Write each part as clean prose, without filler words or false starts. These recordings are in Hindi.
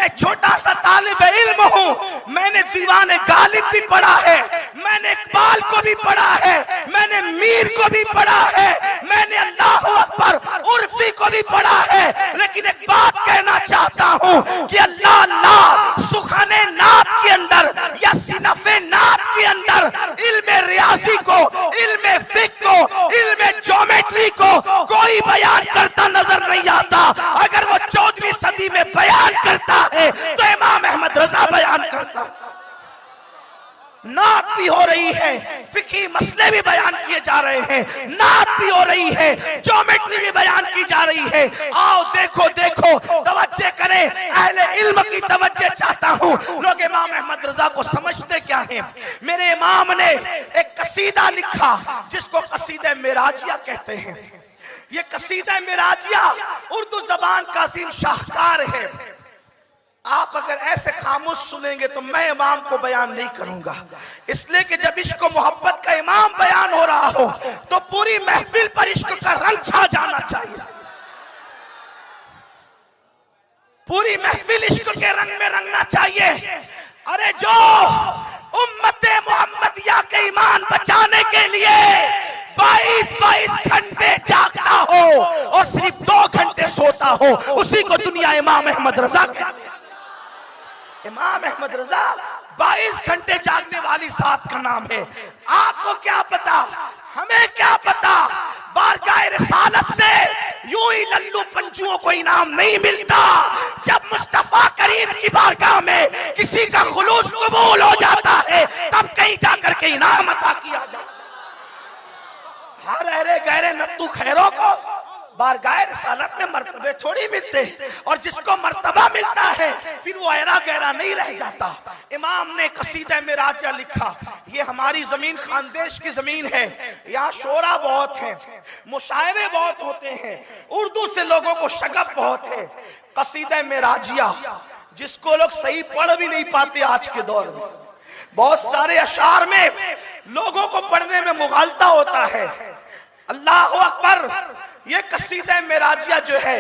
मैं छोटा सा तालिब इल्म हूं, मैंने दीवाने गालिब भी पढ़ा है, मैंने इकबाल को भी पढ़ा है, मैंने मीर को भी पढ़ा है, मैंने अल्लाह अकबर उर्फी को भी पढ़ा है। लेकिन एक बात कहना चाहता हूं कि अल्लाह अल्लाह सुखाने नात के अंदर या सिनफे नात के अंदर इल्मे रियाजी को, इल्मे फिक को, इल्मे ज्योमेट्री को कोई बयान करता नजर नहीं आता। अगर वो 14वीं सदी में बयान करता है तो इमाम अहमद रजा बयान करता। नात भी हो रही है, फिकी मसले भी बयान किए जा रहे हैं, नात भी हो रही है, ज्योमेट्री भी बयान की जा रही है। आओ देखो देखो, तवज्जो करें, अहले इल्म की तवज्जो चाहता हूं। लोग इमाम अहमद रजा को समझते क्या हैं? मेरे इमाम ने एक कसीदा लिखा जिसको कसीदा मिराजिया कहते हैं। ये कसीदा मिराजिया उर्दू जबान का अजीम शाहकार है। आप अगर ऐसे खामोश सुनेंगे तो मैं इमाम को बयान नहीं करूंगा, इसलिए कि जब इश्क मोहब्बत का इमाम बयान हो रहा हो तो पूरी महफिल पर इश्क का रंग छा जाना चाहिए, पूरी महफिल इश्क के रंग में रंगना चाहिए। अरे जो उम्मते मोहम्मदिया के ईमान बचाने के लिए 22 घंटे जागता हो और सिर्फ 2 घंटे सोता हो, उसी को दुनिया इमाम अहमद रजा कहती है। इमाम अहमद रजा 22 घंटे जागने वाली साथ का नाम है। आपको क्या पता, हमें क्या पता, बारगाह रिसालत से यूं ही लल्लू पंजुओं को इनाम नहीं मिलता। जब मुस्तफा करीम की बारगाह में किसी का खुलूस कबूल हो जाता है तब कहीं जाकर के इनाम अता किया जाता। हर अहरे गहरे नत्तू खैरों को बारगाह रिसालत में मर्तबे थोड़ी मिलते, और जिसको मर्तबा मिलता है फिर वो अहरा गहरा नहीं रह जाता। इमाम ने कसीदा मिराजिया लिखा। ये हमारी जमीन खानदेश की जमीन है, यहाँ शोरा बहुत है, मुशायरे बहुत होते हैं, उर्दू से लोगों को शगफ बहुत है। कसीदा मिराजिया जिसको लोग सही पढ़ भी नहीं पाते आज के दौर में, बहुत सारे अशार में लोगों को पढ़ने में मुगालता होता है। अल्लाह अकबर। ये कसीदा मिराजिया जो है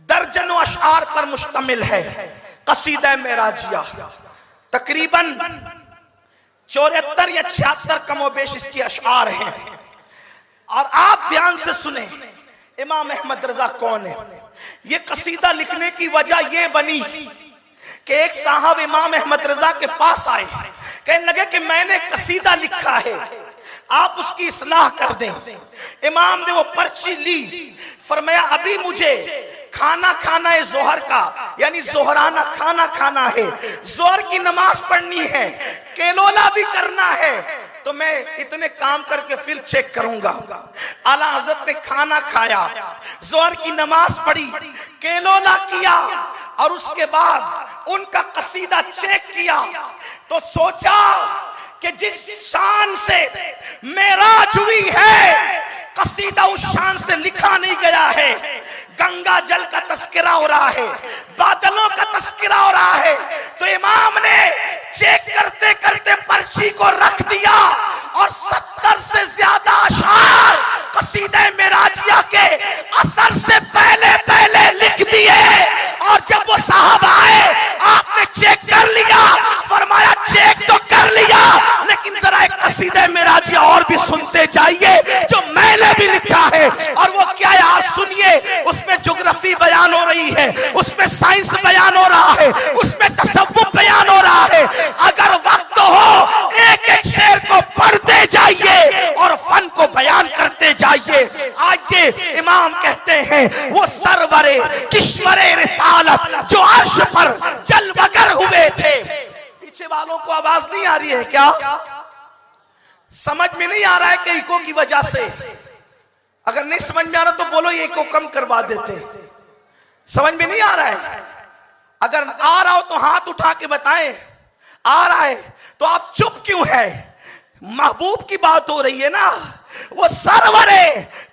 दर्जनों अशार पर मुश्तमिल है। कसीदा मिराजिया तकरीबन 74 या 76 कमोबेश इसकी अशार हैं। और आप ध्यान से सुने इमाम अहमद रजा कौन है। ये कसीदा लिखने की वजह यह बनी कि एक साहब इमाम अहमद रजा के पास आए, कहने लगे कि मैंने कसीदा लिखा है, आप उसकी इस्लाह कर दें। इमाम ने वो पर्ची ली, फरमाया अभी मुझे खाना खाना है जोहर का, यानी जोहराना खाना खाना है, जोहर की नमाज पढ़नी है, केलोला भी करना है, तो मैं इतने काम करके फिर चेक करूंगा। आला हज़रत ने खाना खाया, जोहर की नमाज पढ़ी, केलोला किया और उसके बाद उनका कसीदा चेक किया तो सोचा कि जिस शान से मेराज हुई है कसीदा उस शान से लिखा नहीं गया है। गंगा जल का तस्करा हो रहा है, बादलों का तस्करा हो रहा है। तो इमाम ने चेक करते करते पर्ची को रख दिया और 70 से ज्यादा अशार कसीदा मिराजिया के असर से पहले पहले लिख दिए। और जब वो साहब आए, आपने चेक कर लिया, फरमाया चेक तो कर लिया, लेकिन जरा एक कसीदा मिराजिया और भी सुनते जाइए जो मैंने भी लिखा है। और वो क्या है आप सुनिए, उसमें ज्योग्राफी बयान हो रही है, उसमें साइंस बयान हो रहा है, उसमें तसव्वुफ बयान हो रहा है। अगर वक्त हो एक एक शेर को पढ़ते जाइए और फन को बयान करते जाइए। आज ये इमाम कहते हैं वो सरवरे किश्वरे रिसालत जो अर्श पर जलवगर हुए थे। पीछे वालों को आवाज नहीं आ रही है क्या? समझ में नहीं आ रहा है कि इको की वजह से? अगर नहीं समझ में आ रहा तो बोलो ये इको कम करवा देते। समझ में नहीं आ रहा है? अगर आ रहा हो तो हाथ उठा के बताएं। आ रहा है तो आप चुप क्यों है? महबूब की बात हो रही है ना, वो सरवरे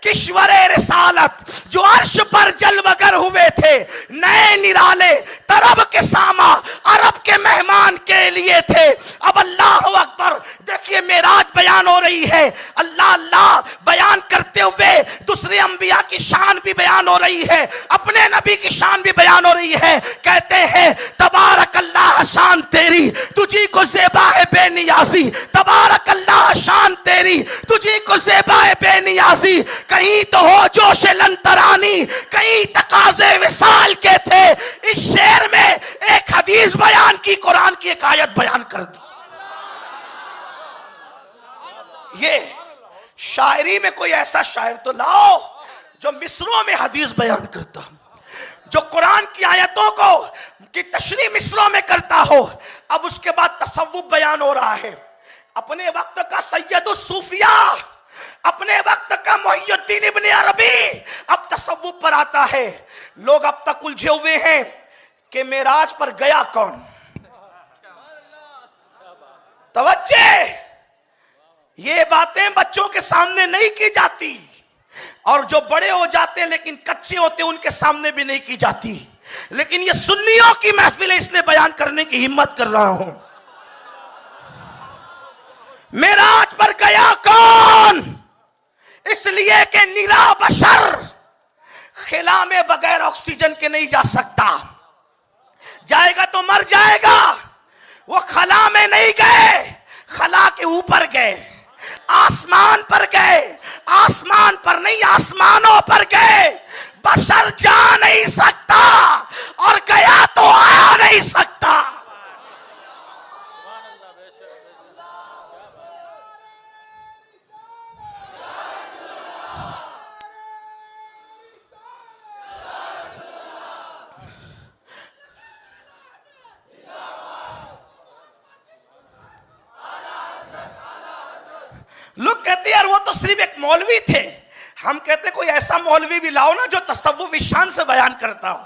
किश्वरे रिसालत जो अर्श पर जलवगर हुए थे, नए निराले तरब के सामा अरब के मेहमान के लिए थे। अब अल्लाह अकबर, देखिए मेराज बयान हो रही है, अल्लाह अल्लाह बयान करते हुए दूसरे अंबिया की शान भी बयान हो रही है, अपने नबी की शान भी बयान हो रही है। कहते हैं तबारक अल्लाह शान तेरी तुझी को ज़ेबा है बेनियाजी, तबारक अल्लाह शान तेरी तुझी को ज़ेबा है बेनियाजी। कहीं तो हो जोश लंतरानी, कहीं तकाज़े विसाल के थे। इस शेर में एक हदीस बयान की, कुरान की एक आयत बयान कर दी। ये शायरी में कोई ऐसा शायर तो लाओ जो मिसरों में हदीस बयान करता, जो कुरान की आयतों को की तशरीह मिसरों में करता हो। अब उसके बाद तसव्वुफ बयान हो रहा है। अपने वक्त का सैयदुस सूफिया, अपने वक्त का मुहियुद्दीन इब्न अरबी अब तसव्वुफ पर आता है। लोग अब तक उलझे हुए हैं कि मेराज पर गया कौन। तवज्जो, ये बातें बच्चों के सामने नहीं की जाती, और जो बड़े हो जाते हैं लेकिन कच्चे होते हैं उनके सामने भी नहीं की जाती। लेकिन ये सुन्नियों की महफिल है, इसलिए बयान करने की हिम्मत कर रहा हूं। मेराज पर गया कौन? इसलिए कि निरा बशर खिला में बगैर ऑक्सीजन के नहीं जा सकता, जाएगा तो मर जाएगा। वो खला में नहीं गए, खला के ऊपर गए, आसमान पर गए, आसमान पर नहीं आसमानों पर गए। बशर जा नहीं सकता और गया तो आ नहीं सकता। लोग कहते यार वो तो सिर्फ एक मौलवी थे। हम कहते कोई ऐसा मौलवी भी लाओ ना जो तसव्वुफ शान से बयान करता हो।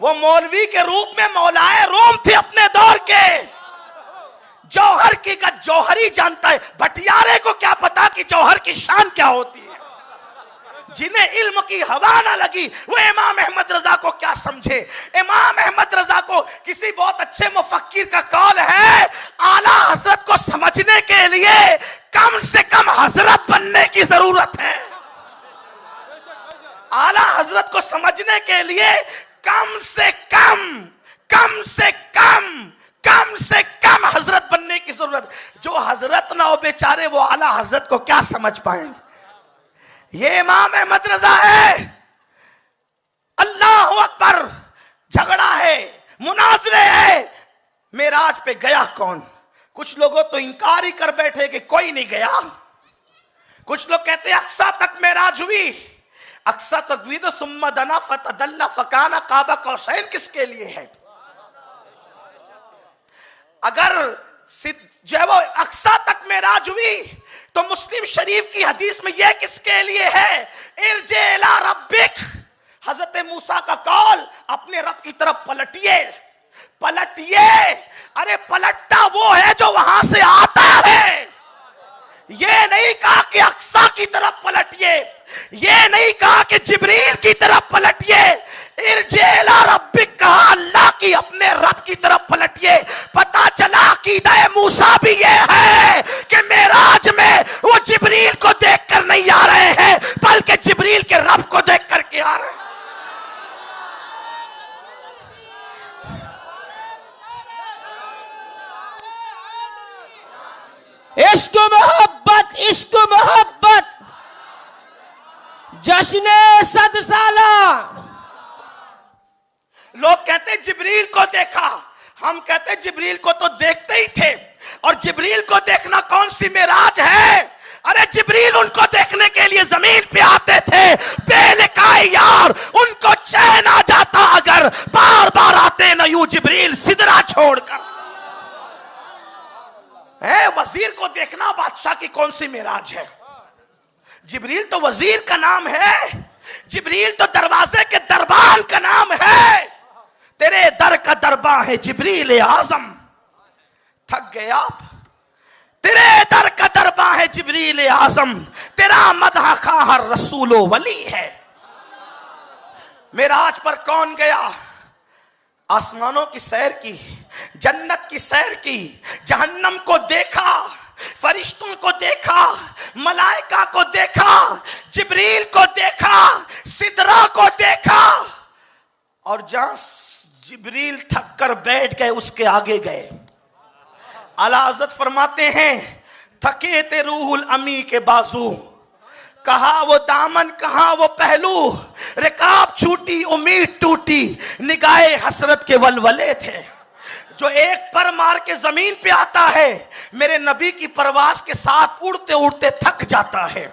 वो मौलवी के रूप में मौलाए रोम थे अपने दौर के। जौहर की का जौहरी जानता है, भटियारे को क्या पता कि जौहर की शान क्या होती है। जिन्हें इल्म की हवा ना लगी वो इमाम अहमद रजा को क्या समझे। इमाम अहमद रजा को किसी बहुत अच्छे मुफक्किर का कौल है, आला हजरत को समझने के लिए कम से कम हजरत बनने की जरूरत है। आला हजरत को समझने के लिए कम से कम हजरत बनने की जरूरत। जो हजरत ना हो बेचारे वो आला हजरत को क्या समझ पाएंगे। ये इमाम अहमद रजा है। अल्लाह अकबर, झगड़ा है, मुनाजरे है। मेराज पे गया कौन? कुछ लोगों तो इंकार ही कर बैठे कि कोई नहीं गया। कुछ लोग कहते अक्सा तक मेराज हुई। अक्सा तक भी तो सुम्मा दना फतदल्ला फकाना काबा कौसैन किसके लिए है? अगर जो है वो अक्सा तक मेराज हुई तो मुस्लिम शरीफ की हदीस में यह किसके लिए है? इरजे इला रब्बिक, हजरत मूसा का कौल, अपने रब की तरफ पलटिए। अरे पलटता वो है जो वहां से आता है। ये नहीं कहा कि अक्सा की तरफ पलटिए, ये नहीं कहा कि जिब्रील की तरफ पलटिए। इरजे इला रब्बिक कहा, अल्लाह की अपने रब की तरफ पलटिए। पता चला अकीदा मूसा भी ये है कि मेराज में वो जिब्रील को देखकर नहीं आ रहे हैं बल्कि जिब्रील के रब को देख करके आ रहे हैं। इश्क मोहब्बत जश्ने सद साला। लोग कहते जिब्रील को देखा, हम कहते जिब्रील को तो देखते ही थे। और जिब्रील को देखना कौन सी मेराज है? अरे जिब्रील उनको देखने के लिए जमीन पे आते थे बेलिकाए यार, उनको चैन आ जाता अगर बार बार आते न यूं जिब्रील सिदरा छोड़कर। वजीर को देखना बादशाह की कौन सी मेराज है? जिब्रील तो वजीर का नाम है, जिब्रील तो दरवाजे के दरबान का नाम है। तेरे दर का दरबान है जिब्रील आजम। थक गए आप, तेरे दर का दरबा है जिब्रील आजम, तेरा मदह खा हर रसूलो वली है। मेराज पर कौन गया? आसमानों की सैर की, जन्नत की सैर की, जहन्नम को देखा, फरिश्तों को देखा, मलाइका को देखा, जिब्रील को देखा, सिदरा को देखा, और जहां जिब्रील थक कर बैठ गए उसके आगे गए। आला हज़रत फरमाते हैं, थके थे रूहुल अमी के बाजू, कहा वो दामन कहा वो पहलू, रिकाब छूटी उम्मीद टूटी, निगाहे हसरत के वलवले थे। जो एक पर मार के जमीन पे आता है, मेरे नबी की परवास के साथ उड़ते उड़ते थक जाता है।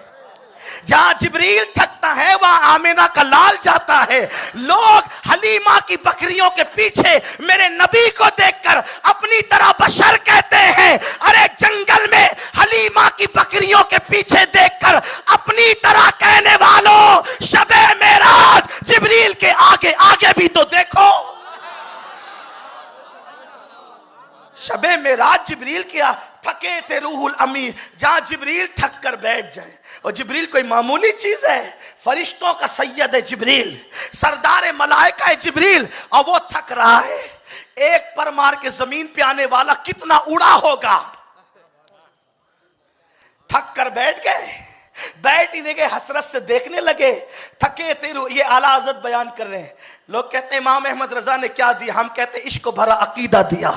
जहां जिब्रील थकता है वहां आमिना का लाल जाता है। लोग हलीमा की बकरियों के पीछे मेरे नबी को देखकर अपनी तरह बशर कहते हैं। अरे जंगल में हलीमा की बकरियों के पीछे देखकर अपनी तरह कहने वालों, शबे मेराज जिब्रील के आगे आगे भी तो देखो। शबे मेराज जिब्रील किया, थके थे रूहुल अमी, जहां जिब्रील थक कर बैठ जाए। और जिब्रील कोई मामूली चीज है, फरिश्तों का सैयद है जिब्रील, सरदार मलाइका है जिब्रील, और वो थक रहा है। एक पर मार के जमीन पे आने वाला कितना उड़ा होगा। थक कर बैठ गए, बैठ ही नहीं गए, हसरत से देखने लगे। थके तेरू, ये आला हज़रत बयान कर रहे हैं। लोग कहते हैं इमाम अहमद रजा ने क्या दिया, हम कहते इश्क भरा अकीदा दिया।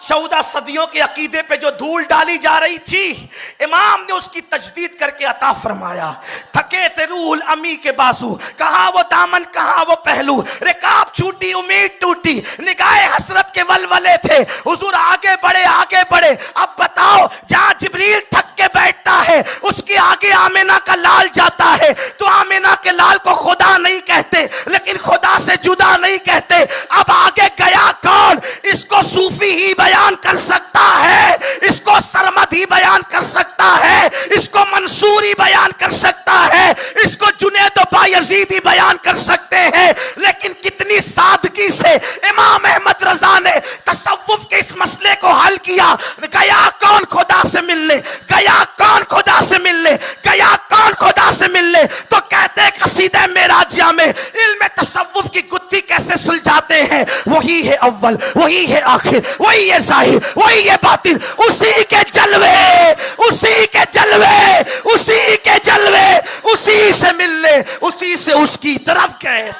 14 सदियों के अकीदे पे जो धूल डाली जा रही थी, इमाम ने उसकी तजदीद करके अता फरमाया। थके थे रूहुल अमी के बाजू, कहा वो दामन कहा वो पहलू, रिकाब छूटी उम्मीद टूटी, निगाहे हसरत के वलवले थे। हुजूर आगे बढ़े आगे बढ़े। अब बताओ, जहां जिब्रील थक के बैठता है उसके आगे आमिना का लाल जाता है, तो आमिना के लाल को खुदा नहीं कहते, लेकिन खुदा से जुदा नहीं कहते। अब आगे गया कौन? इसको सूफी ही बयान कर सकता है, इसको सरमद ही बयान कर सकता है, इसको मंसूर ही बयान कर सकता है, इसको जुनैद बायजीद ही बयान कर सकते हैं। लेकिन कितनी सादगी से इमाम अहमद रजा ने तसव्वुफ के इस मसले को हल किया। गया कौन खुदा से मिलने? गया कौन खुदा से मिलने? गया कौन खुदा से मिलने? तो कहते कसीदे मेराजिया में इल्म तसव्वुफ की गुत्थी कैसे सुलझाते हैं? वही है अव्वल, वही है आखिर, वही है जाहिर, वही है बातिन, उसी के जलवे, उसी के जलवे, उसी के जलवे, उसी से मिलने, उसी से उसकी तरफ गए।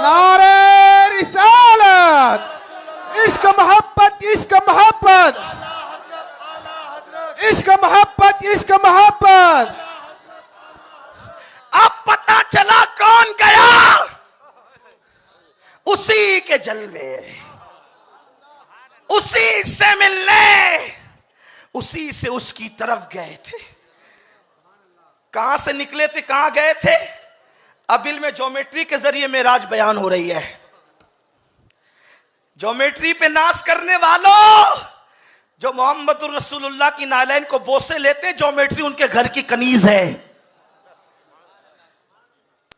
नारे रिसालत, इश्क मोहब्बत, इश्क मोहब्बत, इश्क मोहब्बत, इश्क मोहब्बत। अब पता चला कौन गया? उसी के जलवे, उसी से मिलने, उसी से उसकी तरफ गए थे। कहां से निकले थे, कहां गए थे? अब इल्म ज्योमेट्री के जरिए मेराज बयान हो रही है। ज्योमेट्री पे नाश करने वालों, जो मोहम्मद रसूलुल्लाह की नालैन को बोसे लेते, ज्योमेट्री उनके घर की कनीज है।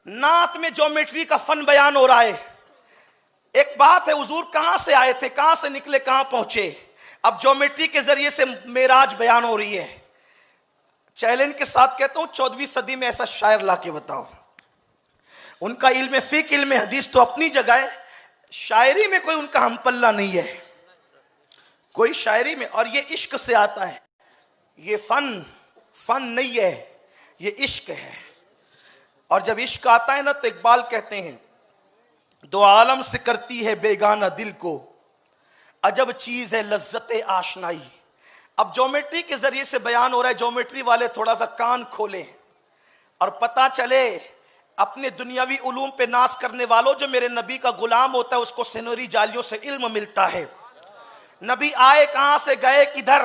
नात में ज्योमेट्री का फन बयान हो रहा है। एक बात है, हुजूर कहां से आए थे, कहां से निकले, कहां पहुंचे। अब ज्योमेट्री के जरिए से मेराज बयान हो रही है। चैलेंज के साथ कहता हूं, 14वीं सदी में ऐसा शायर लाके बताओ। उनका इल्म फिक, इल्म हदीस तो अपनी जगह है, शायरी में कोई उनका हमपल्ला नहीं है, कोई शायरी में। और ये इश्क से आता है, ये फन नहीं है, ये इश्क है। और जब इश्क आता है ना, तो इकबाल कहते हैं, दो आलम से करती है बेगाना दिल को, अजब चीज है लज्जत आशनाई। अब ज्योमेट्री के जरिए से बयान हो रहा है। ज्योमेट्री वाले थोड़ा सा कान खोलें और पता चले, अपने दुनियावी उलूम पे नाश करने वालों, जो मेरे नबी का गुलाम होता है उसको सिनोरी जालियों से इल्म मिलता है। नबी आए कहां से, गए किधर?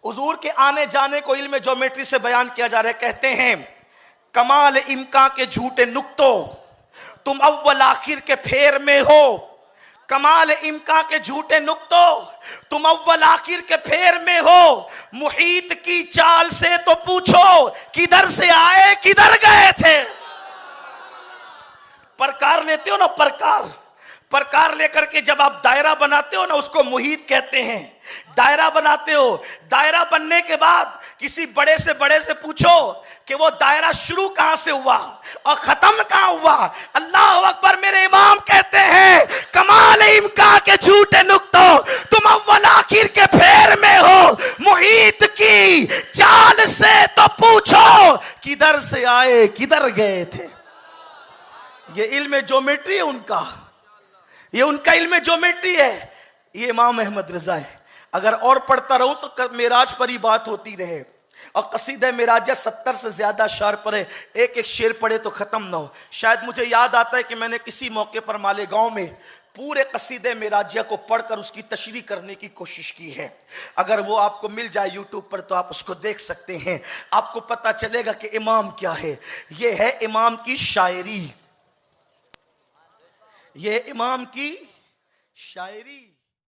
हुजूर के आने जाने को इल्म ज्योमेट्री से बयान किया जा रहा है। कहते हैं, कमाल इम्का के झूठे नुक्तों, तुम अव्वल आखिर के फेर में हो। कमाल इम्का के झूठे नुक्तों, तुम अव्वल आखिर के फेर में हो। मुहीत की चाल से तो पूछो, किधर से आए किधर गए थे। प्रकार लेते हो ना, प्रकार, प्रकार लेकर के जब आप दायरा बनाते हो ना, उसको मुहीत कहते हैं। दायरा बनाते हो, दायरा बनने के बाद किसी बड़े से पूछो कि वो दायरा शुरू कहां से हुआ और खत्म कहां हुआ। अल्लाह अकबर। मेरे इमाम कहते हैं, कमाल इम्का के झूठे नुक्तों, तुम अव्वल आखिर के फेर में हो। मुहीत की चाल से तो पूछो, किधर से आए किधर गए थे। ये इल्म ज्योमेट्री है उनका, ये उनका इल्म ज्योमेट्री है। ये इमाम अहमद रजा है। अगर और पढ़ता रहूं तो मेराज पर ही बात होती रहे। और कसीदा मेराज 70 से ज्यादा शार पर है, एक एक शेर पढ़े तो खत्म ना हो। शायद मुझे याद आता है कि मैंने किसी मौके पर मालेगांव में पूरे कसीदे मेराजिया को पढ़कर उसकी तशरीह करने की कोशिश की है। अगर वो आपको मिल जाए यूट्यूब पर तो आप उसको देख सकते हैं। आपको पता चलेगा कि इमाम क्या है। ये है इमाम की शायरी, ये इमाम की शायरी।